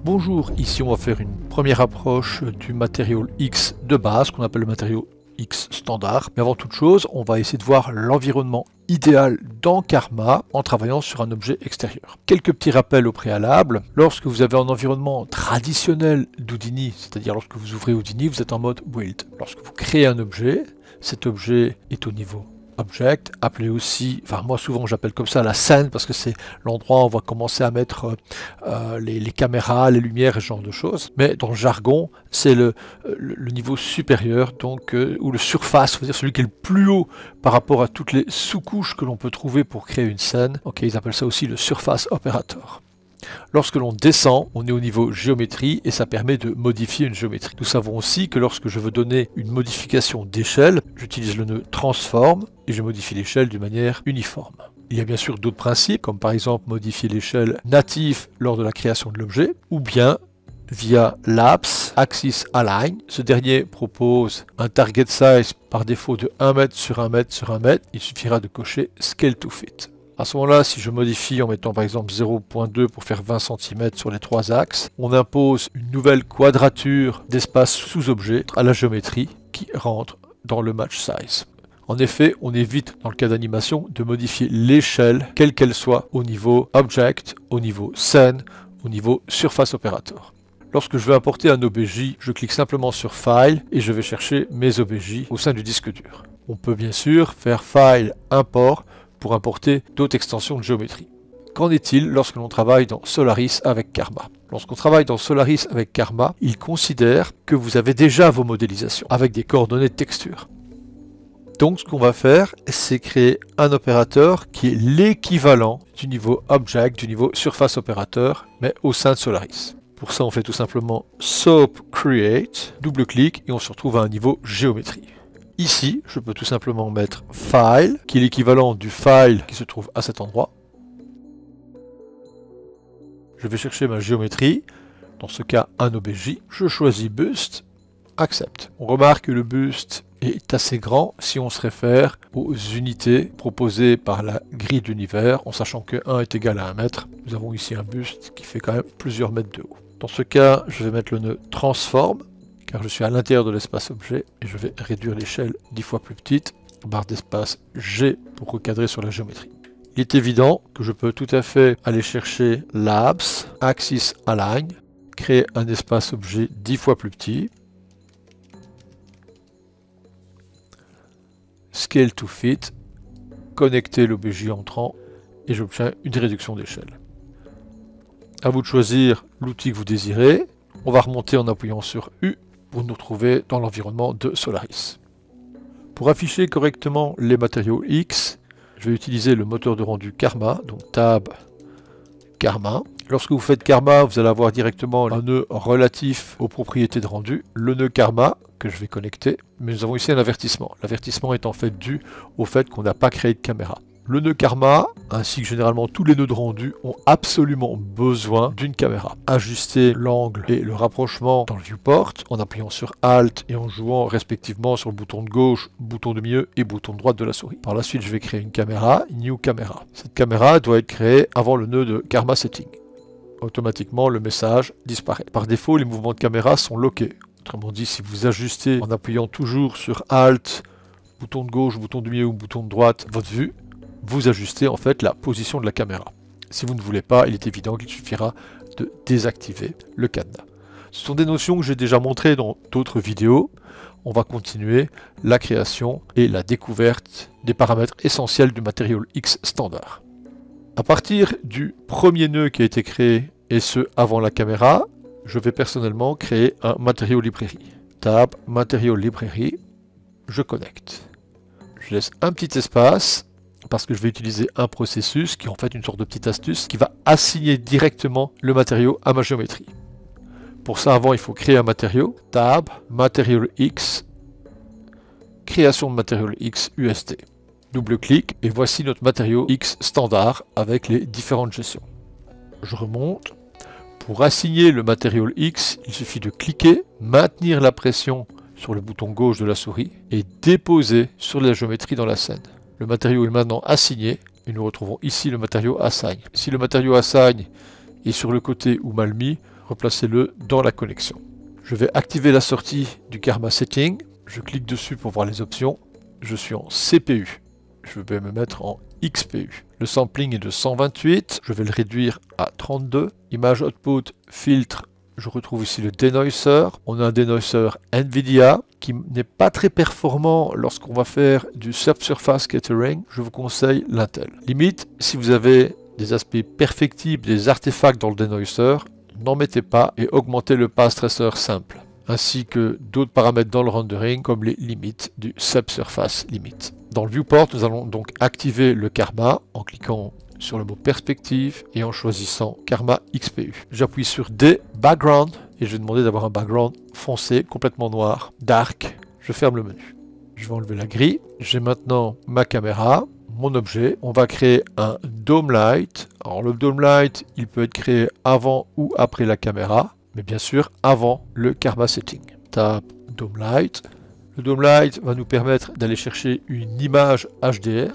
Bonjour, ici on va faire une première approche du matériau X de base, qu'on appelle le matériau X standard. Mais avant toute chose, on va essayer de voir l'environnement idéal dans Karma en travaillant sur un objet extérieur. Quelques petits rappels au préalable. Lorsque vous avez un environnement traditionnel d'Houdini, c'est-à-dire lorsque vous ouvrez Houdini, vous êtes en mode build. Lorsque vous créez un objet, cet objet est au niveau Object, appelé aussi, enfin moi souvent j'appelle comme ça la scène parce que c'est l'endroit où on va commencer à mettre les caméras, les lumières et ce genre de choses. Mais dans le jargon, c'est le niveau supérieur, donc ou le surface, c'est-à-dire celui qui est le plus haut par rapport à toutes les sous-couches que l'on peut trouver pour créer une scène. Ok, ils appellent ça aussi le surface operator. Lorsque l'on descend, on est au niveau géométrie et ça permet de modifier une géométrie. Nous savons aussi que lorsque je veux donner une modification d'échelle, j'utilise le nœud transform et je modifie l'échelle d'une manière uniforme. Il y a bien sûr d'autres principes, comme par exemple modifier l'échelle native lors de la création de l'objet, ou bien via l'Apps Axis Align. Ce dernier propose un target size par défaut de 1 mètre sur 1 mètre sur 1 mètre. Il suffira de cocher Scale to Fit. À ce moment-là, si je modifie en mettant par exemple 0.2 pour faire 20 cm sur les trois axes, on impose une nouvelle quadrature d'espace sous objet à la géométrie qui rentre dans le match size. En effet, on évite dans le cas d'animation de modifier l'échelle, quelle qu'elle soit, au niveau object, au niveau scène, au niveau surface operator. Lorsque je veux importer un OBJ, je clique simplement sur File et je vais chercher mes OBJ au sein du disque dur. On peut bien sûr faire File, Import pour importer d'autres extensions de géométrie. Qu'en est-il lorsque l'on travaille dans Solaris avec Karma? Lorsqu'on travaille dans Solaris avec Karma, il considère que vous avez déjà vos modélisations avec des coordonnées de texture. Donc ce qu'on va faire, c'est créer un opérateur qui est l'équivalent du niveau Object, du niveau Surface Operator, mais au sein de Solaris. Pour ça, on fait tout simplement SOAP Create, double-clic, et on se retrouve à un niveau géométrie. Ici, je peux tout simplement mettre File, qui est l'équivalent du file qui se trouve à cet endroit. Je vais chercher ma géométrie, dans ce cas un OBJ. Je choisis Bust, Accept. On remarque que le Bust est assez grand si on se réfère aux unités proposées par la grille d'univers, en sachant que 1 est égal à 1 mètre. Nous avons ici un buste qui fait quand même plusieurs mètres de haut. Dans ce cas, je vais mettre le nœud Transform, car je suis à l'intérieur de l'espace objet, et je vais réduire l'échelle 10 fois plus petite, barre d'espace G pour recadrer sur la géométrie. Il est évident que je peux tout à fait aller chercher l'Apps Axis Align, créer un espace objet 10 fois plus petit, Scale to Fit, connecter l'OBJ entrant, et j'obtiens une réduction d'échelle. À vous de choisir l'outil que vous désirez. On va remonter en appuyant sur U pour nous retrouver dans l'environnement de Solaris. Pour afficher correctement les matériaux X, je vais utiliser le moteur de rendu Karma, donc Tab Karma. Lorsque vous faites Karma, vous allez avoir directement un nœud relatif aux propriétés de rendu, le nœud Karma que je vais connecter, mais nous avons ici un avertissement. L'avertissement est en fait dû au fait qu'on n'a pas créé de caméra. Le nœud Karma, ainsi que généralement tous les nœuds de rendu, ont absolument besoin d'une caméra. Ajuster l'angle et le rapprochement dans le viewport en appuyant sur Alt et en jouant respectivement sur le bouton de gauche, bouton de milieu et bouton de droite de la souris. Par la suite, je vais créer une caméra, New Camera. Cette caméra doit être créée avant le nœud de Karma Setting. Automatiquement, le message disparaît. Par défaut, les mouvements de caméra sont lockés. Autrement dit, si vous ajustez en appuyant toujours sur Alt, bouton de gauche, bouton de milieu ou bouton de droite, votre vue, vous ajustez en fait la position de la caméra. Si vous ne voulez pas, il est évident qu'il suffira de désactiver le cadenas. Ce sont des notions que j'ai déjà montrées dans d'autres vidéos. On va continuer la création et la découverte des paramètres essentiels du matériau X standard. À partir du premier nœud qui a été créé, et ce avant la caméra, je vais personnellement créer un matériau librairie. Tab Matériau Librairie, je connecte. Je laisse un petit espace parce que je vais utiliser un processus qui est en fait une sorte de petite astuce qui va assigner directement le matériau à ma géométrie. Pour ça, avant, il faut créer un matériau. Tab Material X, création de matériau X UST. Double-clic et voici notre matériau X standard avec les différentes gestions. Je remonte. Pour assigner le matériau X, il suffit de cliquer, maintenir la pression sur le bouton gauche de la souris et déposer sur la géométrie dans la scène. Le matériau est maintenant assigné et nous retrouvons ici le matériau Assign. Si le matériau Assign est sur le côté ou mal mis, replacez-le dans la connexion. Je vais activer la sortie du Karma Setting. Je clique dessus pour voir les options. Je suis en CPU. Je vais me mettre en XPU. Le sampling est de 128. Je vais le réduire à 32. Image output, filtre. Je retrouve ici le denoiser. On a un denoiser NVIDIA qui n'est pas très performant lorsqu'on va faire du subsurface scattering. Je vous conseille l'Intel. Limite, si vous avez des aspects perfectibles, des artefacts dans le denoiser, n'en mettez pas et augmentez le path tracer simple, ainsi que d'autres paramètres dans le rendering comme les limites du subsurface limit. Dans le viewport, nous allons donc activer le Karma en cliquant sur le mot perspective et en choisissant Karma XPU. J'appuie sur D, background, et je vais demander d'avoir un background foncé, complètement noir, dark. Je ferme le menu. Je vais enlever la grille. J'ai maintenant ma caméra, mon objet. On va créer un dome light. Alors le dome light, il peut être créé avant ou après la caméra, mais bien sûr avant le Karma setting. Tape dome light. Le dome light va nous permettre d'aller chercher une image HDR,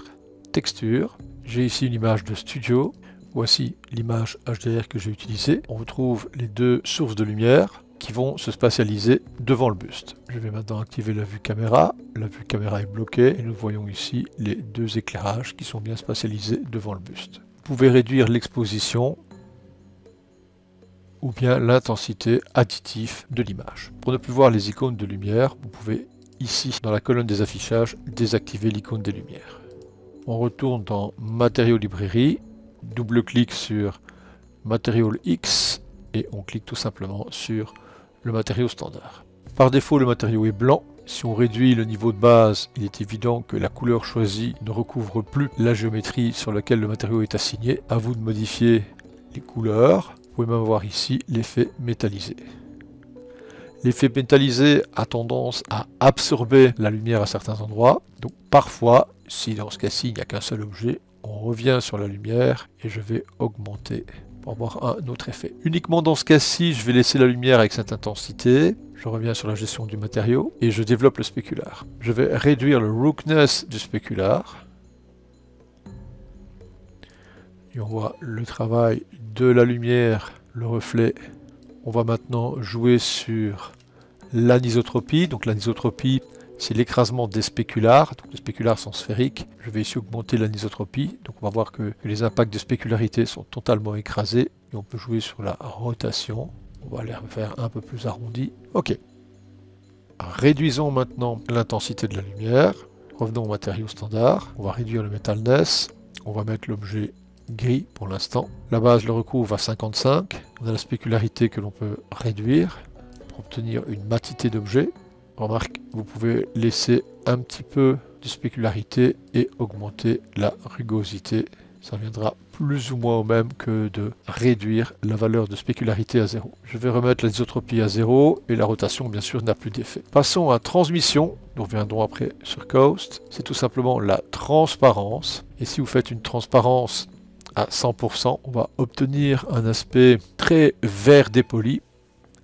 texture. J'ai ici une image de studio. Voici l'image HDR que j'ai utilisée. On retrouve les deux sources de lumière qui vont se spatialiser devant le buste. Je vais maintenant activer la vue caméra. La vue caméra est bloquée et nous voyons ici les deux éclairages qui sont bien spatialisés devant le buste. Vous pouvez réduire l'exposition ou bien l'intensité additive de l'image. Pour ne plus voir les icônes de lumière, vous pouvez ici, dans la colonne des affichages, désactiver l'icône des lumières. On retourne dans Matériaux librairie, double-clic sur Material X et on clique tout simplement sur le matériau standard. Par défaut, le matériau est blanc. Si on réduit le niveau de base, il est évident que la couleur choisie ne recouvre plus la géométrie sur laquelle le matériau est assigné. À vous de modifier les couleurs. Vous pouvez même voir ici l'effet métallisé. L'effet métallisé a tendance à absorber la lumière à certains endroits. Donc parfois, si dans ce cas-ci il n'y a qu'un seul objet, on revient sur la lumière et je vais augmenter pour avoir un autre effet. Uniquement dans ce cas-ci, je vais laisser la lumière avec cette intensité. Je reviens sur la gestion du matériau et je développe le spécular. Je vais réduire le roughness du spécular. Et on voit le travail de la lumière, le reflet. On va maintenant jouer sur l'anisotropie. Donc l'anisotropie, c'est l'écrasement des spéculars. Donc les spéculars sont sphériques. Je vais ici augmenter l'anisotropie. Donc on va voir que les impacts de spécularité sont totalement écrasés. Et on peut jouer sur la rotation. On va les faire un peu plus arrondi. Ok. Réduisons maintenant l'intensité de la lumière. Revenons au matériau standard. On va réduire le metalness. On va mettre l'objet gris pour l'instant. La base le recouvre à 55. On a la spécularité que l'on peut réduire pour obtenir une matité d'objet. Remarque, vous pouvez laisser un petit peu de spécularité et augmenter la rugosité. Ça viendra plus ou moins au même que de réduire la valeur de spécularité à 0. Je vais remettre l'anisotropie à 0 et la rotation bien sûr n'a plus d'effet. Passons à transmission. Nous reviendrons après sur Coast. C'est tout simplement la transparence. Et si vous faites une transparence à 100%, on va obtenir un aspect très vert dépoli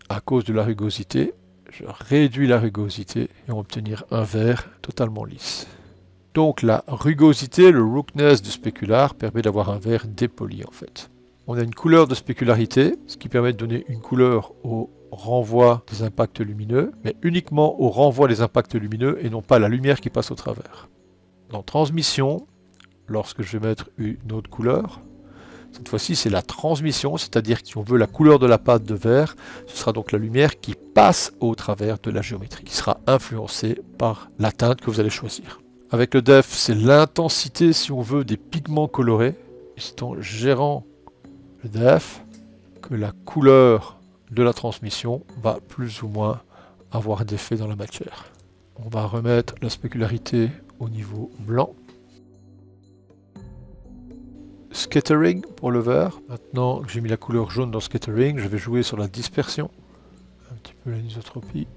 à cause de la rugosité. Je réduis la rugosité et on va obtenir un vert totalement lisse. Donc la rugosité, le roughness du spécular permet d'avoir un vert dépoli en fait. On a une couleur de spécularité, ce qui permet de donner une couleur au renvoi des impacts lumineux, mais uniquement au renvoi des impacts lumineux et non pas la lumière qui passe au travers. Dans transmission, lorsque je vais mettre une autre couleur, cette fois-ci c'est la transmission, c'est-à-dire que si on veut la couleur de la pâte de vert, ce sera donc la lumière qui passe au travers de la géométrie, qui sera influencée par la teinte que vous allez choisir. Avec le def, c'est l'intensité, si on veut, des pigments colorés. Et c'est en gérant le def que la couleur de la transmission va plus ou moins avoir d'effet dans la matière. On va remettre la spécularité au niveau blanc. Scattering pour le vert. Maintenant que j'ai mis la couleur jaune dans scattering, je vais jouer sur la dispersion. Un petit peu l'anisotropie.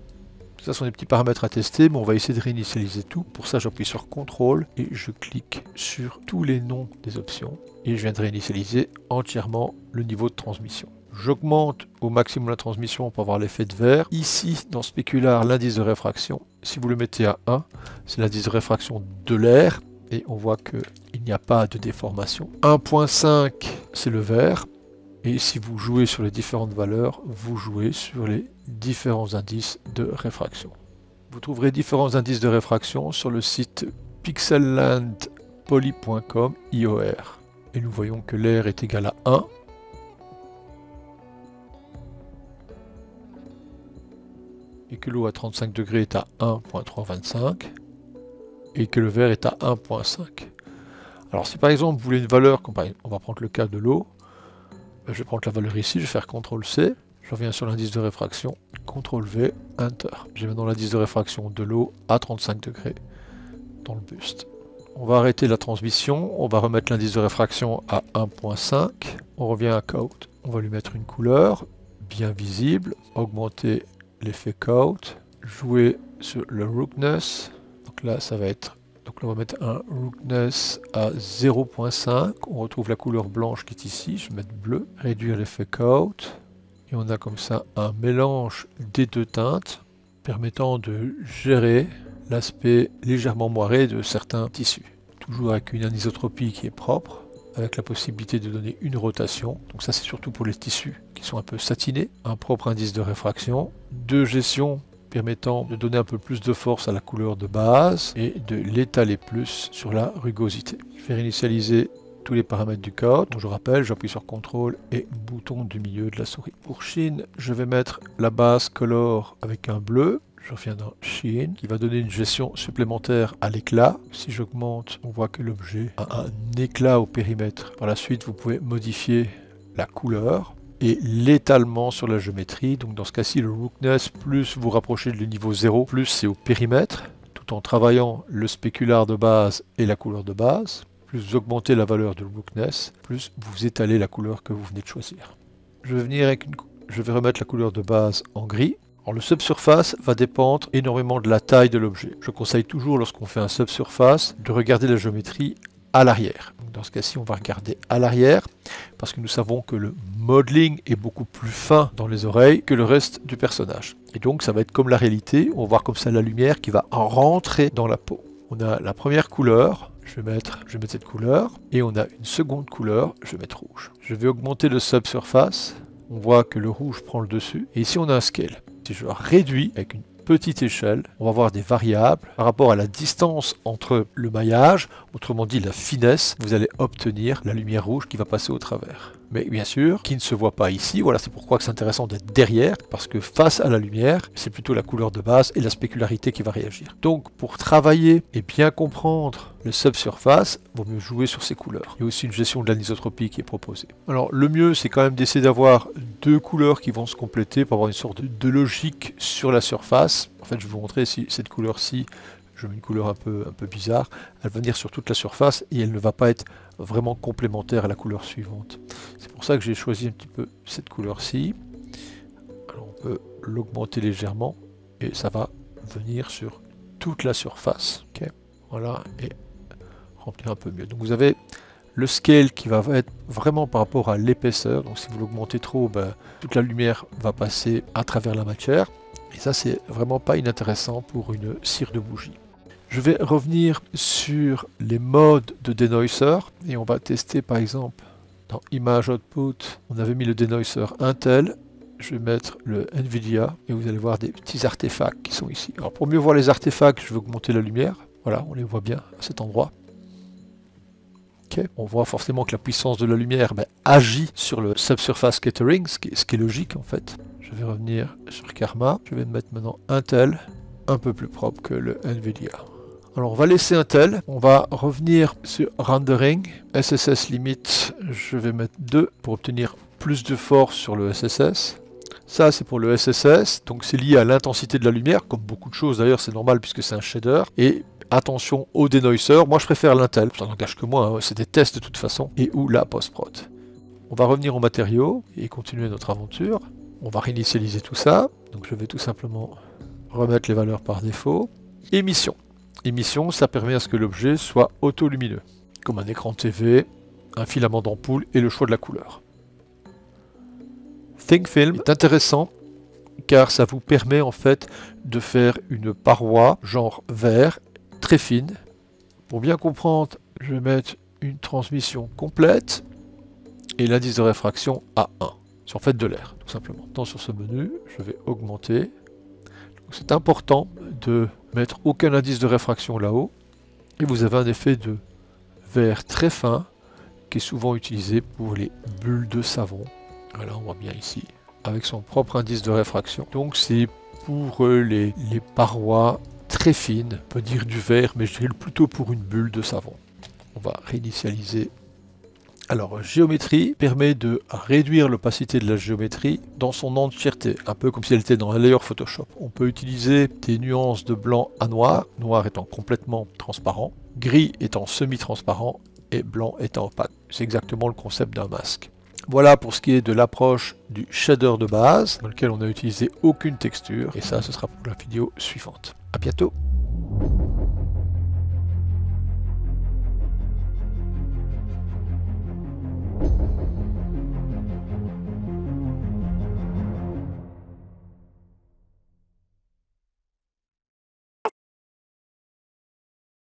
Ça sont des petits paramètres à tester, mais on va essayer de réinitialiser tout. Pour ça, j'appuie sur CTRL et je clique sur tous les noms des options. Et je viens de réinitialiser entièrement le niveau de transmission. J'augmente au maximum la transmission pour avoir l'effet de vert. Ici, dans Spécular, l'indice de réfraction, si vous le mettez à 1, c'est l'indice de réfraction de l'air. Et on voit qu'il n'y a pas de déformation. 1.5, c'est le vert. Et si vous jouez sur les différentes valeurs, vous jouez sur les différents indices de réfraction. Vous trouverez différents indices de réfraction sur le site pixellandpoly.com IOR. Et nous voyons que l'air est égal à 1. Et que l'eau à 35 degrés est à 1.325. Et que le verre est à 1.5. Alors si par exemple vous voulez une valeur, on va prendre le cas de l'eau, je vais prendre la valeur ici, je vais faire CTRL-C, je reviens sur l'indice de réfraction, CTRL-V, Enter. J'ai maintenant l'indice de réfraction de l'eau à 35 degrés dans le buste. On va arrêter la transmission, on va remettre l'indice de réfraction à 1.5, on revient à Coat, on va lui mettre une couleur bien visible, augmenter l'effet Coat, jouer sur le Roughness, donc là ça va être... Donc là, on va mettre un Roughness à 0.5. On retrouve la couleur blanche qui est ici. Je vais mettre bleu. Réduire l'effet Coat. Et on a comme ça un mélange des deux teintes permettant de gérer l'aspect légèrement moiré de certains tissus. Toujours avec une anisotropie qui est propre, avec la possibilité de donner une rotation. Donc ça, c'est surtout pour les tissus qui sont un peu satinés. Un propre indice de réfraction. Deux gestions permettant de donner un peu plus de force à la couleur de base et de l'étaler plus sur la rugosité. Je vais réinitialiser tous les paramètres du code. Donc je rappelle, j'appuie sur CTRL et bouton du milieu de la souris. Pour Sheen, je vais mettre la base color avec un bleu. Je reviens dans Sheen, qui va donner une gestion supplémentaire à l'éclat. Si j'augmente, on voit que l'objet a un éclat au périmètre. Par la suite, vous pouvez modifier la couleur et l'étalement sur la géométrie. Donc dans ce cas-ci, le Roughness, plus vous rapprochez du niveau 0, plus c'est au périmètre, tout en travaillant le spécular de base et la couleur de base. Plus vous augmentez la valeur de Roughness, plus vous étalez la couleur que vous venez de choisir. Je vais remettre la couleur de base en gris. Alors, le subsurface va dépendre énormément de la taille de l'objet. Je conseille toujours, lorsqu'on fait un subsurface, de regarder la géométrie à l'arrière. Dans ce cas-ci, on va regarder à l'arrière parce que nous savons que le modeling est beaucoup plus fin dans les oreilles que le reste du personnage. Et donc, ça va être comme la réalité. On va voir comme ça la lumière qui va rentrer dans la peau. On a la première couleur. Je vais mettre cette couleur. Et on a une seconde couleur. Je vais mettre rouge. Je vais augmenter le subsurface. On voit que le rouge prend le dessus. Et ici, on a un scale. Si je réduis avec une petite échelle, on va voir des variables par rapport à la distance entre le maillage, autrement dit la finesse, vous allez obtenir la lumière rouge qui va passer au travers. Mais bien sûr, qui ne se voit pas ici, voilà, c'est pourquoi c'est intéressant d'être derrière, parce que face à la lumière, c'est plutôt la couleur de base et la spécularité qui va réagir. Donc, pour travailler et bien comprendre le subsurface, il vaut mieux jouer sur ces couleurs. Il y a aussi une gestion de l'anisotropie qui est proposée. Alors, le mieux, c'est quand même d'essayer d'avoir deux couleurs qui vont se compléter pour avoir une sorte de logique sur la surface. En fait, je vais vous montrer si cette couleur-ci, je mets une couleur un peu bizarre, elle va venir sur toute la surface et elle ne va pas être vraiment complémentaire à la couleur suivante. C'est pour ça que j'ai choisi un petit peu cette couleur-ci. Alors on peut l'augmenter légèrement et ça va venir sur toute la surface. Okay. Voilà, et remplir un peu mieux. Donc vous avez le scale qui va être vraiment par rapport à l'épaisseur. Donc si vous l'augmentez trop, ben, toute la lumière va passer à travers la matière. Et ça, c'est vraiment pas inintéressant pour une cire de bougie. Je vais revenir sur les modes de denoiser et on va tester par exemple dans Image Output, on avait mis le denoiser Intel. Je vais mettre le NVIDIA et vous allez voir des petits artefacts qui sont ici. Alors pour mieux voir les artefacts, je vais augmenter la lumière. Voilà, on les voit bien à cet endroit. Okay. On voit forcément que la puissance de la lumière agit sur le subsurface scattering, ce qui est logique en fait. Je vais revenir sur Karma. Je vais mettre maintenant Intel, un peu plus propre que le NVIDIA. Alors on va laisser Intel. On va revenir sur Rendering. SSS Limit, je vais mettre 2 pour obtenir plus de force sur le SSS. Ça c'est pour le SSS, donc c'est lié à l'intensité de la lumière, comme beaucoup de choses d'ailleurs, c'est normal puisque c'est un shader. Et attention au denoiser, moi je préfère l'Intel, ça n'engage que moi, hein. C'est des tests de toute façon, et ou la post-prod. On va revenir aux matériaux et continuer notre aventure. On va réinitialiser tout ça, donc je vais tout simplement remettre les valeurs par défaut. Émission. Émission, ça permet à ce que l'objet soit autolumineux, comme un écran TV, un filament d'ampoule et le choix de la couleur. Thin Film est intéressant car ça vous permet en fait de faire une paroi genre verre très fine. Pour bien comprendre, je vais mettre une transmission complète et l'indice de réfraction à 1. C'est en fait de l'air, tout simplement. Maintenant, sur ce menu, je vais augmenter. C'est important de mettre aucun indice de réfraction là-haut. Et vous avez un effet de vert très fin qui est souvent utilisé pour les bulles de savon. Voilà, on voit bien ici, avec son propre indice de réfraction. Donc c'est pour les parois très fines, on peut dire du verre, mais je dirais plutôt pour une bulle de savon. On va réinitialiser. Alors, géométrie permet de réduire l'opacité de la géométrie dans son entièreté, un peu comme si elle était dans un layer Photoshop. On peut utiliser des nuances de blanc à noir, noir étant complètement transparent, gris étant semi-transparent et blanc étant opaque. C'est exactement le concept d'un masque. Voilà pour ce qui est de l'approche du shader de base, dans lequel on n'a utilisé aucune texture, et ça, ce sera pour la vidéo suivante. À bientôt!